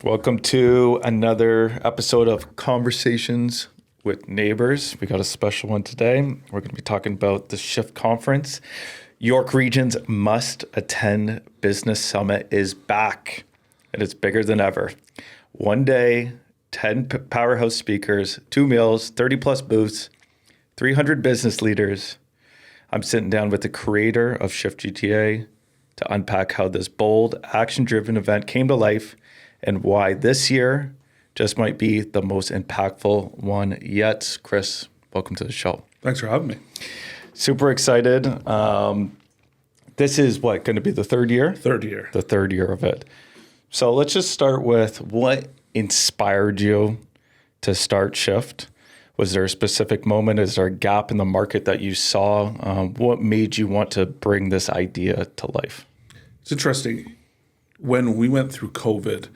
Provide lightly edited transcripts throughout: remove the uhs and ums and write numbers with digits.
Welcome to another episode of Conversations with Neighbours. We got a special one today. We're going to be talking about the Shift Conference. York Region's must-attend business summit is back, and it's bigger than ever. One day, 10 powerhouse speakers, 2 meals, 30-plus booths, 300 business leaders. I'm sitting down with the creator of Shift GTA to unpack how this bold, action-driven event came to life and why this year just might be the most impactful one yet. Chris, welcome to the show. Thanks for having me. Super excited. This is going to be the third year? Third year. The third year of it. So let's just start with what inspired you to start Shift. Was there a specific moment? Is there a gap in the market that you saw? What made you want to bring this idea to life? It's interesting. When we went through COVID,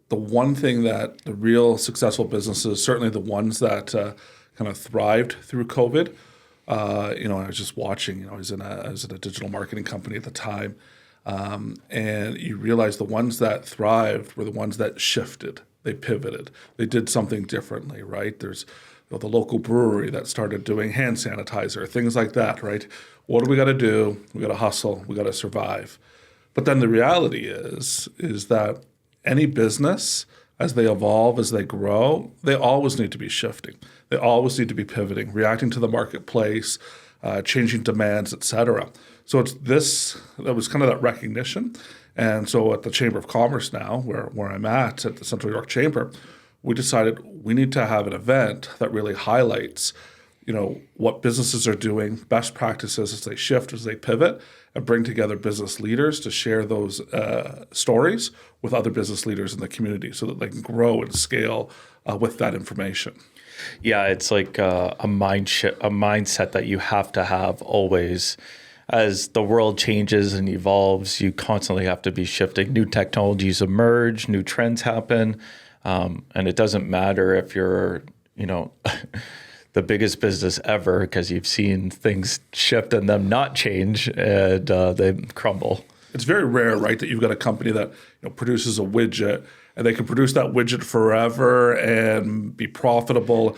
the one thing that the real successful businesses, certainly the ones that kind of thrived through COVID, I was just watching, I was in a digital marketing company at the time, and you realize the ones that thrived were the ones that shifted. They pivoted. They did something differently, right? There's the local brewery that started doing hand sanitizer, things like that, right? What do we got to do? We got to hustle. We got to survive. But then the reality is that any business, as they evolve, as they grow, they always need to be shifting. They always need to be pivoting, reacting to the marketplace, changing demands, et cetera. So that was kind of that recognition. And so at the Chamber of Commerce now, where I'm at the Central York Chamber, we decided we need to have an event that really highlights what businesses are doing, best practices as they shift, as they pivot, and bring together business leaders to share those stories with other business leaders in the community so that they can grow and scale with that information. Yeah, it's like a mindset that you have to have always. As the world changes and evolves, you constantly have to be shifting. New technologies emerge, new trends happen, and it doesn't matter if you're, the biggest business ever, because you've seen things shift and them not change, and they crumble. It's very rare, right, that you've got a company that produces a widget and they can produce that widget forever and be profitable.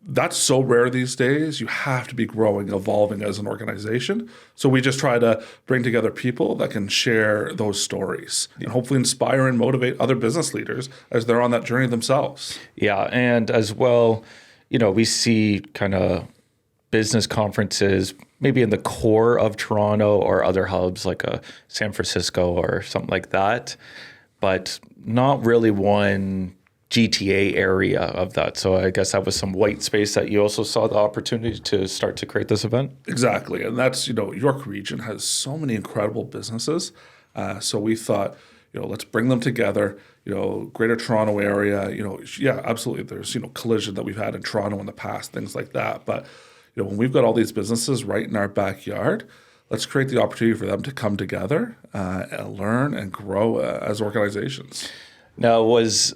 That's so rare these days. You have to be growing, evolving as an organization. So we just try to bring together people that can share those stories and hopefully inspire and motivate other business leaders as they're on that journey themselves. Yeah, and as well, we see kind of business conferences maybe in the core of Toronto or other hubs like San Francisco or something like that, but not really one GTA area of that. So I guess that was some white space that you also saw the opportunity to start to create this event? Exactly. And that's, York Region has so many incredible businesses. So we thought, let's bring them together. Greater Toronto area, yeah, absolutely. There's, collision that we've had in Toronto in the past, things like that. But, when we've got all these businesses right in our backyard, let's create the opportunity for them to come together and learn and grow as organizations. Now, has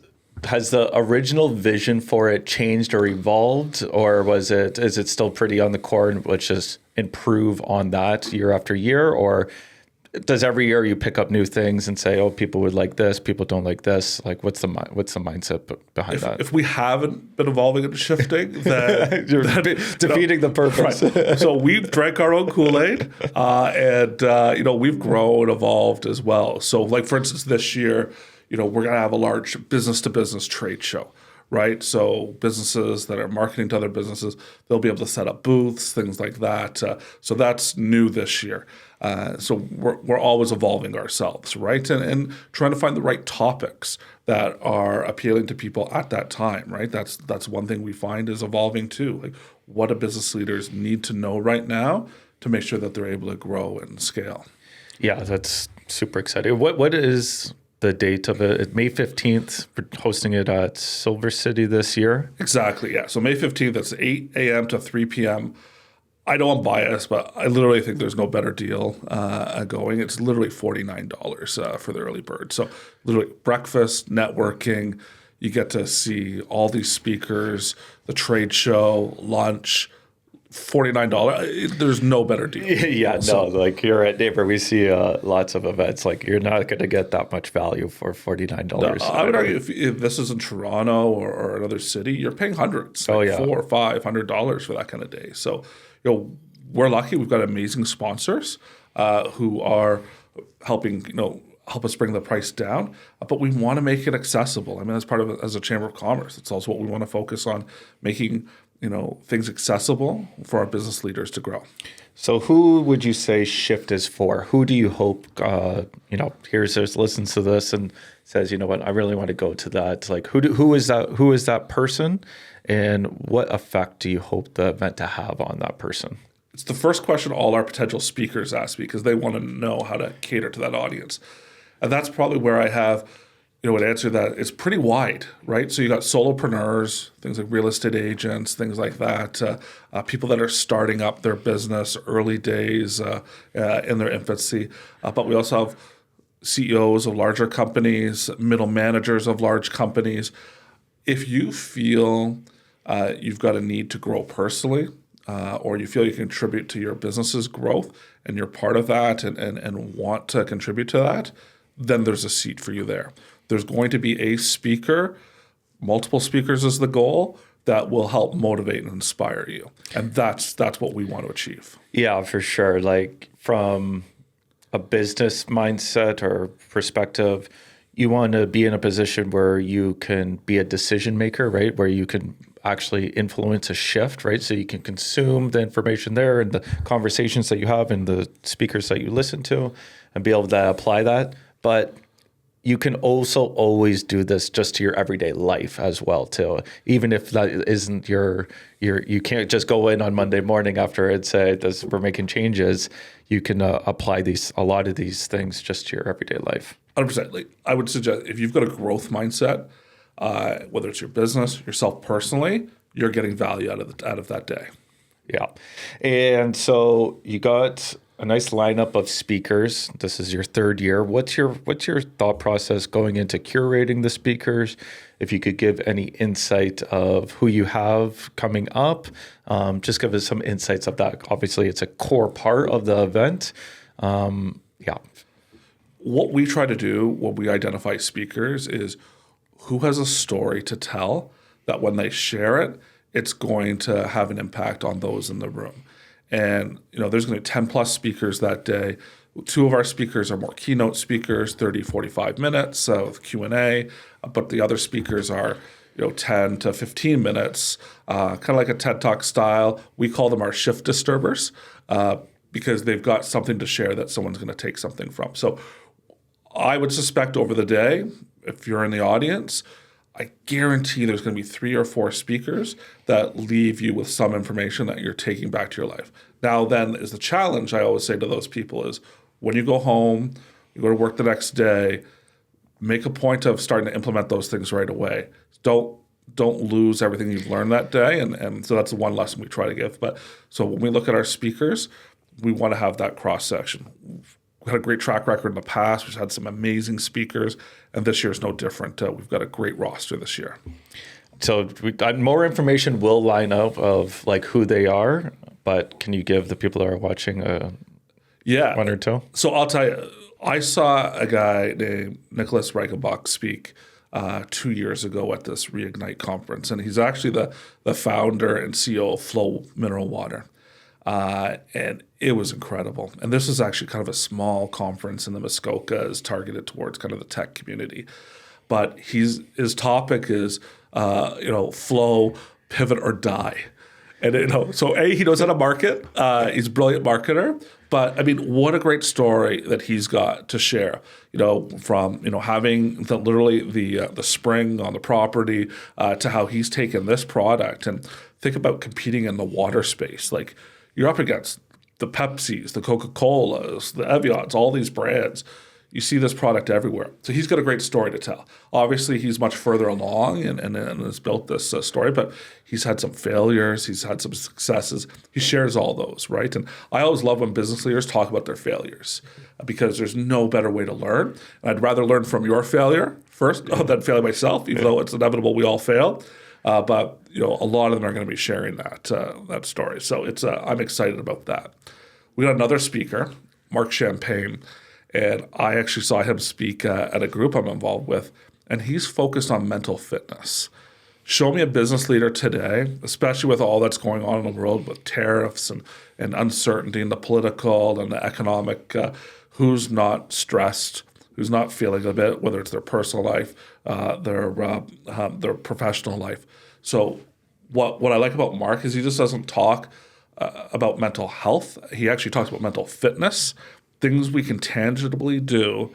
the original vision for it changed or evolved, or is it still pretty on the core and let's just improve on that year after year? Or does every year you pick up new things and say, oh, people would like this, people don't like this? Like, what's the mindset behind that? If we haven't been evolving and shifting, then you're defeating the purpose. Right. So we've drank our own Kool-Aid, and we've grown and evolved as well. So, like for instance, this year, we're going to have a large business-to-business trade show. Right, so businesses that are marketing to other businesses, they'll be able to set up booths, things like that. So that's new this year. So we're always evolving ourselves, right, and trying to find the right topics that are appealing to people at that time. Right, that's one thing we find is evolving too. Like, what do business leaders need to know right now to make sure that they're able to grow and scale? Yeah, that's super exciting. What is the date of it? May 15th, we're hosting it at Silver City this year. Exactly, yeah. So May 15th, that's 8 a.m. to 3 p.m. I know I'm biased, but I literally think there's no better deal going. It's literally $49 for the early bird. So literally breakfast, networking, you get to see all these speakers, the trade show, lunch, $49. There's no better deal. Yeah, no, like here at Neighbor, we see lots of events. Like you're not going to get that much value for $49. I would argue if this is in Toronto or another city, you're paying hundreds, like $400 or $500 for that kind of day. So, we're lucky. We've got amazing sponsors who are helping, help us bring the price down. But we want to make it accessible. I mean, that's part of it as a Chamber of Commerce. It's also what we want to focus on, making things accessible for our business leaders to grow. So who would you say Shift is for? Who do you hope, listens to this and says, you know what, I really want to go to that. Like who is that person, and what effect do you hope the event to have on that person? It's the first question all our potential speakers ask me because they want to know how to cater to that audience. And that's probably where I have an answer that it's pretty wide, right? So you got solopreneurs, things like real estate agents, things like that, people that are starting up their business, early days in their infancy. But we also have CEOs of larger companies, middle managers of large companies. If you feel you've got a need to grow personally, or you feel you contribute to your business's growth and you're part of that and want to contribute to that, then there's a seat for you there. There's going to be a speaker, multiple speakers is the goal, that will help motivate and inspire you. And that's what we want to achieve. Yeah, for sure. Like from a business mindset or perspective, you want to be in a position where you can be a decision maker, right? Where you can actually influence a shift, right? So you can consume the information there and the conversations that you have and the speakers that you listen to and be able to apply that. But you can also always do this just to your everyday life as well too. Even if that isn't you can't just go in on Monday morning after and say we're making changes. You can apply a lot of these things just to your everyday life. 100%. Like I would suggest if you've got a growth mindset, whether it's your business, yourself personally, you're getting value out of that day. Yeah, and so you got a nice lineup of speakers. This is your third year. What's your thought process going into curating the speakers? If you could give any insight of who you have coming up, just give us some insights of that. Obviously, it's a core part of the event. What we try to do when we identify speakers is who has a story to tell that when they share it, it's going to have an impact on those in the room. And, there's going to be 10 plus speakers that day. 2 of our speakers are more keynote speakers, 30, 45 minutes with Q&A. But the other speakers are, 10 to 15 minutes, kind of like a TED Talk style. We call them our shift disturbers because they've got something to share that someone's going to take something from. So I would suspect over the day, if you're in the audience, I guarantee there's going to be 3 or 4 speakers that leave you with some information that you're taking back to your life. Now then is the challenge I always say to those people is when you go home, you go to work the next day, make a point of starting to implement those things right away. Don't lose everything you've learned that day. And so that's the one lesson we try to give. But so when we look at our speakers, we want to have that cross section. We've had a great track record in the past. We've had some amazing speakers, and this year is no different. We've got a great roster this year. So more information will line up of like who they are, but can you give the people that are watching one or two? So I'll tell you, I saw a guy named Nicholas Reichenbach speak 2 years ago at this Reignite conference, and he's actually the founder and CEO of Flow Mineral Water. And it was incredible. And this is actually kind of a small conference in the Muskoka, is targeted towards kind of the tech community. But his topic is, flow, pivot, or die. And so he knows how to market. He's a brilliant marketer. But I mean, what a great story that he's got to share. From having the spring on the property to how he's taken this product. And think about competing in the water space. Like, you're up against the Pepsis, the Coca-Colas, the Evians, all these brands. You see this product everywhere. So he's got a great story to tell. Obviously, he's much further along and has built this story, but he's had some failures. He's had some successes. He shares all those, right? And I always love when business leaders talk about their failures because there's no better way to learn. And I'd rather learn from your failure first than fail myself, even though it's inevitable we all fail. But a lot of them are going to be sharing that story. So I'm excited about that. We got another speaker, Mark Champagne, and I actually saw him speak at a group I'm involved with, and he's focused on mental fitness. Show me a business leader today, especially with all that's going on in the world with tariffs and uncertainty in the political and the economic, who's not stressed, who's not feeling a bit, whether it's their personal life, their professional life. So what I like about Mark is he just doesn't talk about mental health. He actually talks about mental fitness, things we can tangibly do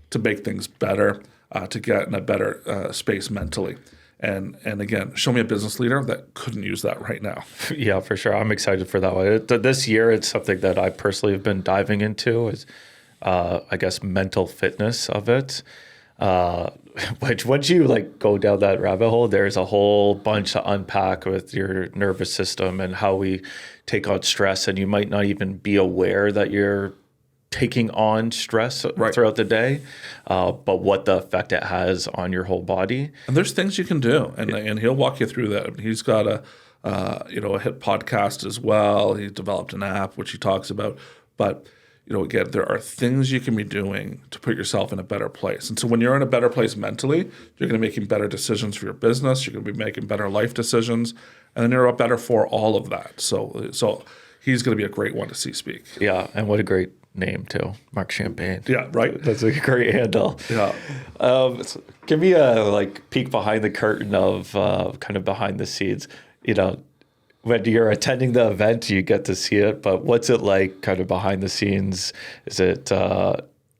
to make things better, to get in a better space mentally. And again, show me a business leader that couldn't use that right now. Yeah, for sure. I'm excited for that one. This year, it's something that I personally have been diving into is, I guess, mental fitness of it. Which once you go down that rabbit hole, there's a whole bunch to unpack with your nervous system and how we take on stress. And you might not even be aware that you're taking on stress throughout the day, but what the effect it has on your whole body. And there's things you can do, and he'll walk you through that. He's got a hit podcast as well. He developed an app which he talks about, but again, there are things you can be doing to put yourself in a better place. And so when you're in a better place mentally, you're going to be making better decisions for your business. You're going to be making better life decisions, and then you're better for all of that. So he's going to be a great one to see speak. Yeah, and what a great name too, Mark Champagne. Yeah, right. That's a great handle. Yeah. So give me a peek behind the curtain of kind of behind the scenes. When you're attending the event, you get to see it, but what's it like kind of behind the scenes? Is it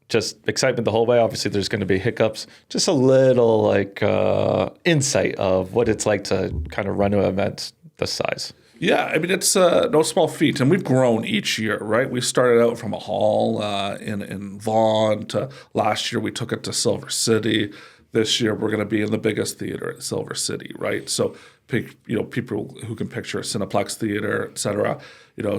just excitement the whole way? Obviously, there's going to be hiccups. Just a little insight of what it's like to kind of run an event this size. Yeah, I mean, it's no small feat, and we've grown each year, right? We started out from a hall in Vaughan to last year we took it to Silver City. This year we're going to be in the biggest theater at Silver City, right? So, people who can picture a Cineplex theater, et cetera,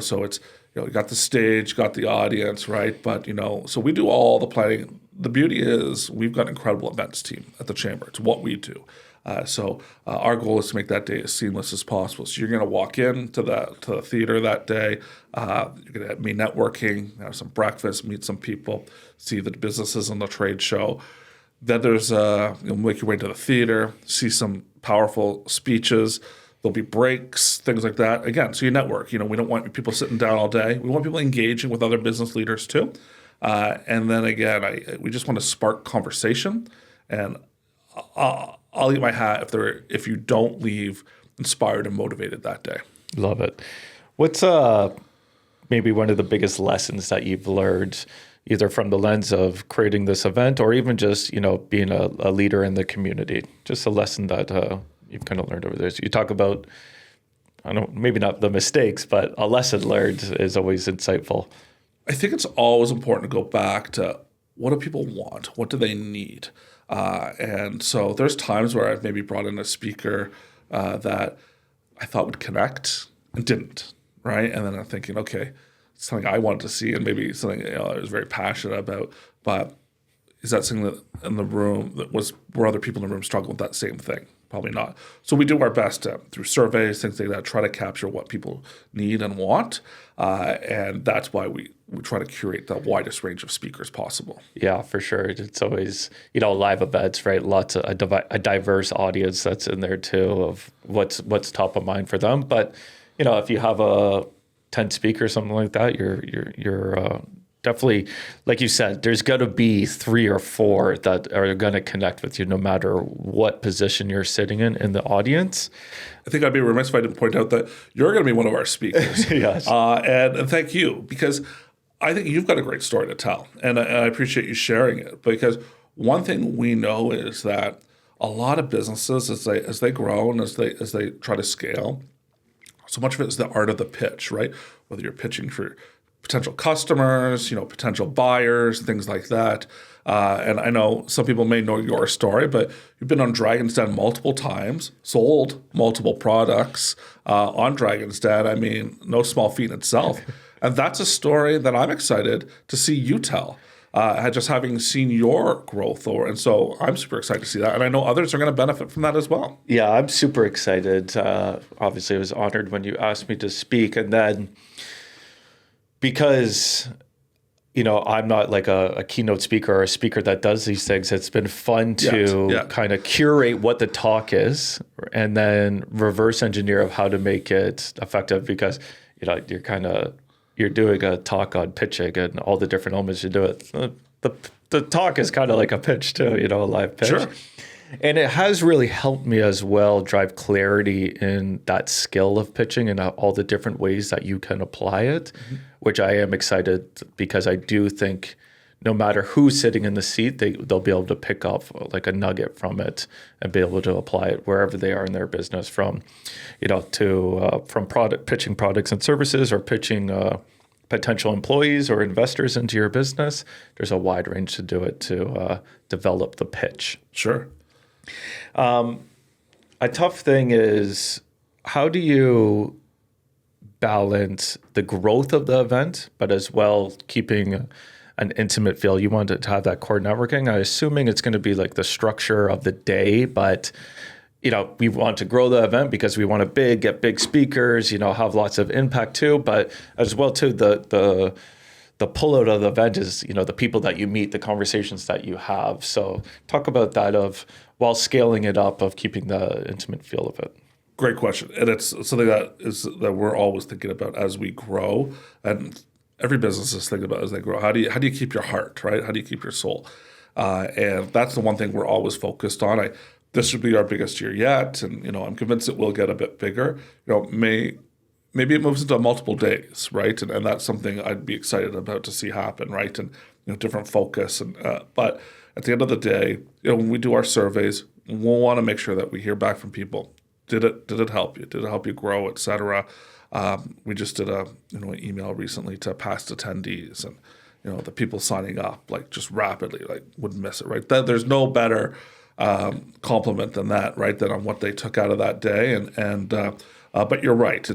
so it's, you got the stage, got the audience, right? But, so we do all the planning. The beauty is we've got an incredible events team at the Chamber. It's what we do. So our goal is to make that day as seamless as possible. So you're going to walk into the theater that day. You're going to be networking, have some breakfast, meet some people, see the businesses on the trade show. Then there's you'll make your way to the theater, see some powerful speeches. There'll be breaks, things like that. Again, so you network. We don't want people sitting down all day. We want people engaging with other business leaders too. And then again, we just want to spark conversation. And I'll eat my hat if you don't leave inspired and motivated that day. Love it. What's maybe one of the biggest lessons that you've learned, either from the lens of creating this event or even just being a leader in the community? Just a lesson that you've kind of learned over there. So you talk about, maybe not the mistakes, but a lesson learned is always insightful. I think it's always important to go back to what do people want? What do they need? And so there's times where I've maybe brought in a speaker that I thought would connect and didn't, right? And then I'm thinking, okay, it's something I wanted to see and maybe something I was very passionate about, but is that something that in the room were other people in the room struggling with that same thing? Probably not. So we do our best through surveys, things like that, try to capture what people need and want. And that's why we try to curate the widest range of speakers possible. Yeah, for sure. It's always, live events, right? Lots of a diverse audience that's in there too of what's top of mind for them. But, if you have a 10 speakers, something like that, you're definitely, like you said, there's got to be 3 or 4 that are going to connect with you no matter what position you're sitting in the audience. I think I'd be remiss if I didn't point out that you're going to be one of our speakers. Yes. And thank you, because I think you've got a great story to tell. And I appreciate you sharing it, because one thing we know is that a lot of businesses, as they grow and as they try to scale, so much of it is the art of the pitch, right? Whether you're pitching for potential customers, potential buyers, things like that. And I know some people may know your story, but you've been on Dragon's Den multiple times, sold multiple products on Dragon's Den. I mean, no small feat in itself. And that's a story that I'm excited to see you tell. just having seen your growth, and so I'm super excited to see that, and I know others are going to benefit from that as well. Yeah, I'm super excited. Obviously, I was honored when you asked me to speak, and then because I'm not like a keynote speaker or a speaker that does these things. It's been fun to kind of curate what the talk is and then reverse engineer of how to make it effective, because you're doing a talk on pitching and all the different elements you do it. The talk is kind of like a pitch too, a live pitch. Sure. And it has really helped me as well drive clarity in that skill of pitching and all the different ways that you can apply it, which I am excited, because I do think no matter who's sitting in the seat, they'll be able to pick up like a nugget from it and be able to apply it wherever they are in their business, from pitching products and services, or pitching potential employees or investors into your business. There's a wide range to do it to develop the pitch. Sure. A tough thing is, how do you balance the growth of the event, but as well keeping an intimate feel? You want to have that core networking. I'm assuming it's going to be like the structure of the day, but we want to grow the event because we want to get big speakers, have lots of impact too, but as well too, the pullout of the event is, the people that you meet, the conversations that you have. So talk about that while scaling it up, of keeping the intimate feel of it. Great question. And it's something that we're always thinking about as we grow, and every business is thinking about as they grow. How do you keep your heart, right? How do you keep your soul? And that's the one thing we're always focused on. This should be our biggest year yet, and I'm convinced it will get a bit bigger. Maybe it moves into multiple days, right? And that's something I'd be excited about to see happen, right? And different focus. And but at the end of the day, when we do our surveys, we'll want to make sure that we hear back from people. Did it help you? Did it help you grow, et cetera? We just did an email recently to past attendees, and the people signing up like just rapidly wouldn't miss it, right? There's no better compliment than that, right? Than on what they took out of that day. But you're right.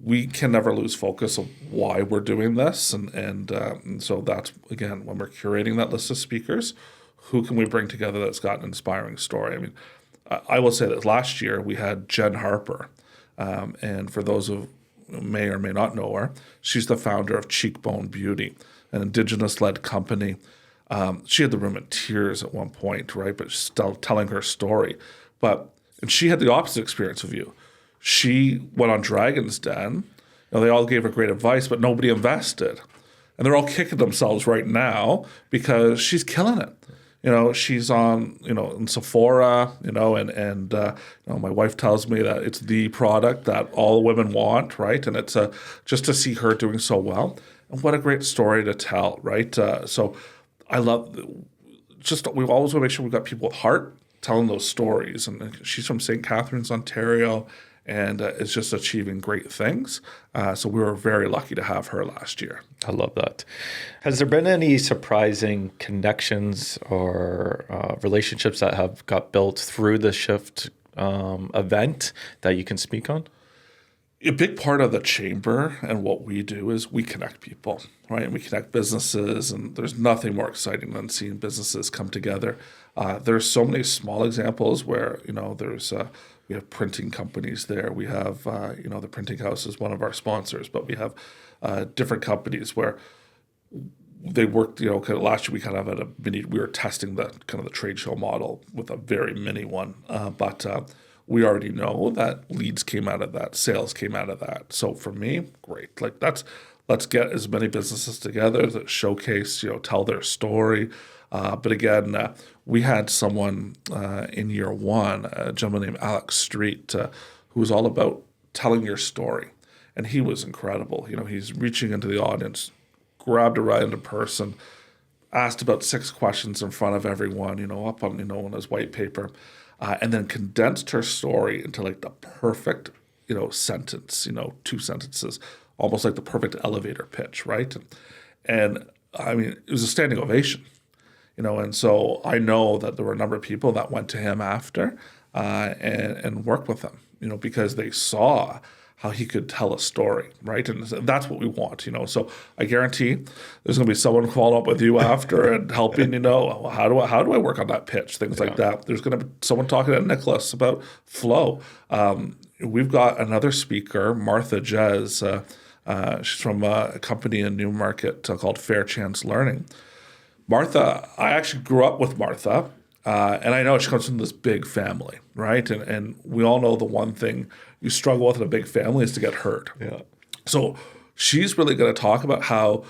We can never lose focus of why we're doing this, and so that's, again, when we're curating that list of speakers, who can we bring together that's got an inspiring story? I mean, I will say that last year we had Jen Harper, and for those who may or may not know her, she's the founder of Cheekbone Beauty, an Indigenous-led company. She had the room in tears at one point, right? But she's still telling her story. And she had the opposite experience of you. She went on Dragon's Den. They all gave her great advice, but nobody invested. And they're all kicking themselves right now because she's killing it. She's on, in Sephora, and my wife tells me that it's the product that all women want, right? And it's just to see her doing so well. And what a great story to tell, right? So I love, we always want to make sure we've got people with heart telling those stories. And she's from St. Catharines, Ontario, and is just achieving great things. So we were very lucky to have her last year. I love that. Has there been any surprising connections or relationships that have got built through the Shift event that you can speak on? A big part of the chamber and what we do is we connect people, right? And we connect businesses, and there's nothing more exciting than seeing businesses come together. There's so many small examples where, we have printing companies there. We have, the Printing House is one of our sponsors, but we have different companies where they worked, last year we kind of had we were testing the trade show model with a very mini one, but we already know that leads came out of that, sales came out of that. So for me, great. Let's get as many businesses together that showcase, tell their story. But again, we had someone in year one, a gentleman named Alex Street, who was all about telling your story. And he was incredible. He's reaching into the audience, grabbed a random person, asked about 6 questions in front of everyone, up on, on his white paper, and then condensed her story into the perfect, sentence, 2 sentences, almost like the perfect elevator pitch, right? And I mean, it was a standing ovation, and so I know that there were a number of people that went to him after and worked with him, because they saw how he could tell a story, right? And that's what we want, So I guarantee there's going to be someone following up with you after and helping, how do I work on that pitch, things like that. There's going to be someone talking to Nicholas about flow. We've got another speaker, Martha Jez. She's from a company in Newmarket called Fair Chance Learning. Martha, I actually grew up with Martha, and I know she comes from this big family, right? And we all know the one thing you struggle with in a big family is to get heard. Yeah. So she's really going to talk about how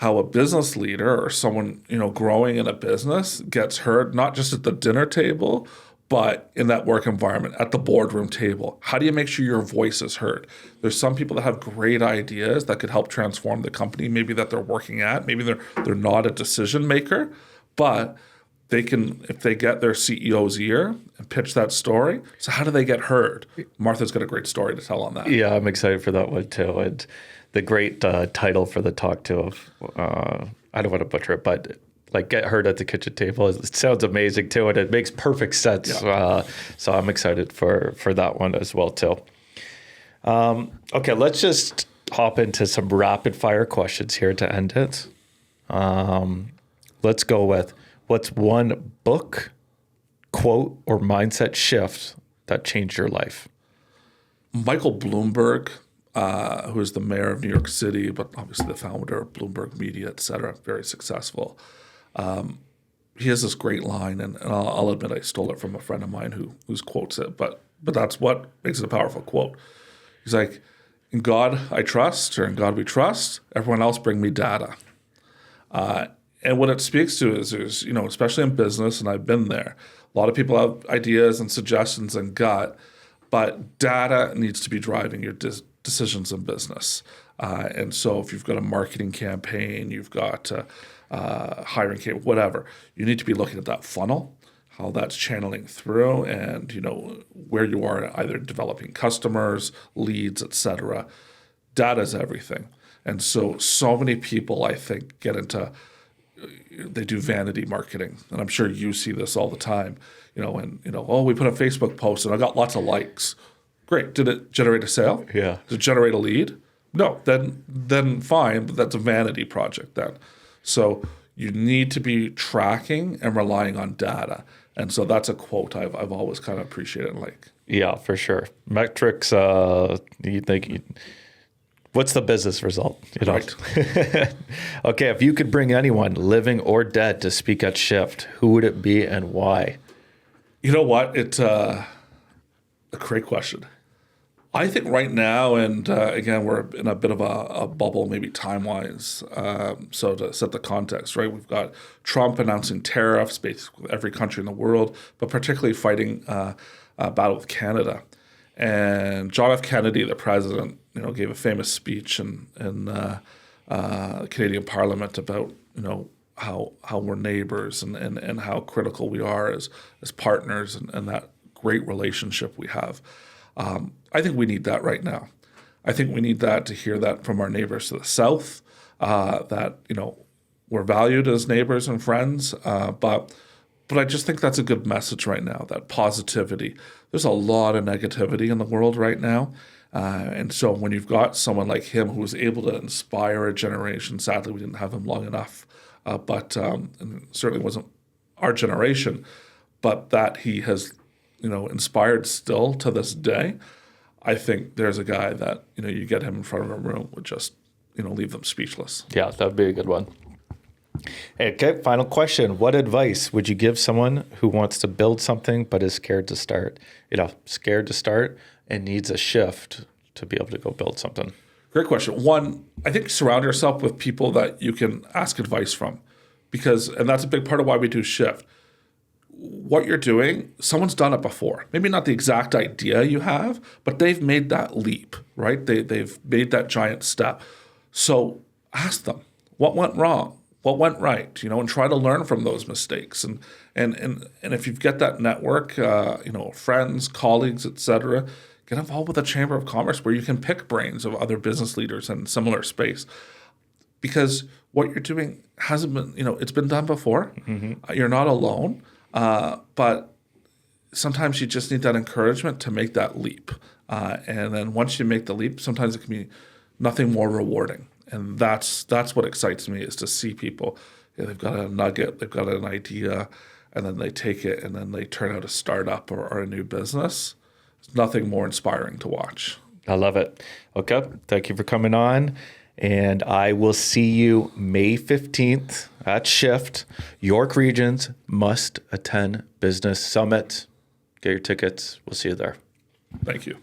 a business leader or someone, growing in a business gets heard, not just at the dinner table, but in that work environment, at the boardroom table. How do you make sure your voice is heard? There's some people that have great ideas that could help transform the company, maybe that they're working at. Maybe they're not a decision maker, but they can, if they get their CEO's ear and pitch that story. So how do they get heard? Martha's got a great story to tell on that. Yeah, I'm excited for that one too. And the great title for the talk too of, I don't want to butcher it, but like get heard at the kitchen table. It sounds amazing too, and it makes perfect sense. Yeah. So I'm excited for that one as well too. Okay, let's just hop into some rapid fire questions here to end it. Let's go with, what's one book, quote, or mindset shift that changed your life? Michael Bloomberg, who is the mayor of New York City, but obviously the founder of Bloomberg Media, et cetera, very successful. He has this great line, and I'll admit I stole it from a friend of mine who quotes it, but that's what makes it a powerful quote. He's like, in God I trust, or in God we trust, everyone else bring me data. And what it speaks to is, especially in business, and I've been there, a lot of people have ideas and suggestions and gut, but data needs to be driving your decisions in business. And so if you've got a marketing campaign, you've got hiring campaign, whatever, you need to be looking at that funnel, how that's channeling through, and where you are either developing customers, leads, et cetera. Data is everything. And so many people, I think, get into, they do vanity marketing. And I'm sure you see this all the time, oh, we put a Facebook post and I got lots of likes. Great. Did it generate a sale? Yeah. Did it generate a lead? No. Then fine, but that's a vanity project then. So you need to be tracking and relying on data. And so that's a quote I've always kind of appreciated and like. Yeah, for sure. Metrics, you think, what's the business result? Right. Okay, if you could bring anyone, living or dead, to speak at Shift, who would it be and why? You know what? It's a great question. I think right now, and again, we're in a bit of a bubble, maybe time-wise. So to set the context, right, we've got Trump announcing tariffs, basically every country in the world, but particularly fighting a battle with Canada. And John F. Kennedy, the president, gave a famous speech in the Canadian Parliament about how we're neighbors and how critical we are as partners and that great relationship we have. I think we need that right now. I think we need that to hear that from our neighbors to the south, that we're valued as neighbors and friends, but I just think that's a good message right now, that positivity. There's a lot of negativity in the world right now. And so when you've got someone like him who was able to inspire a generation, sadly we didn't have him long enough, but and certainly wasn't our generation, but that he has inspired still to this day, I think there's a guy that, you get him in front of a room would just, leave them speechless. Yeah, that'd be a good one. Okay, final question. What advice would you give someone who wants to build something but is scared to start? Scared to start and needs a shift to be able to go build something. Great question. One, I think surround yourself with people that you can ask advice from, and that's a big part of why we do Shift. What you're doing, someone's done it before. Maybe not the exact idea you have, but they've made that leap, right? They've made that giant step. So ask them, what went wrong? What went right? And try to learn from those mistakes. And if you've got that network, friends, colleagues, et cetera, get involved with a chamber of commerce where you can pick brains of other business leaders in similar space. Because what you're doing hasn't been, it's been done before. Mm-hmm. You're not alone. But sometimes you just need that encouragement to make that leap. And then once you make the leap, sometimes it can be nothing more rewarding. And that's what excites me, is to see people, they've got a nugget, they've got an idea, and then they take it and then they turn out a startup or a new business. There's nothing more inspiring to watch. I love it. Okay. Thank you for coming on. And I will see you May 15th at Shift. York Regions Must Attend Business Summit. Get your tickets. We'll see you there. Thank you.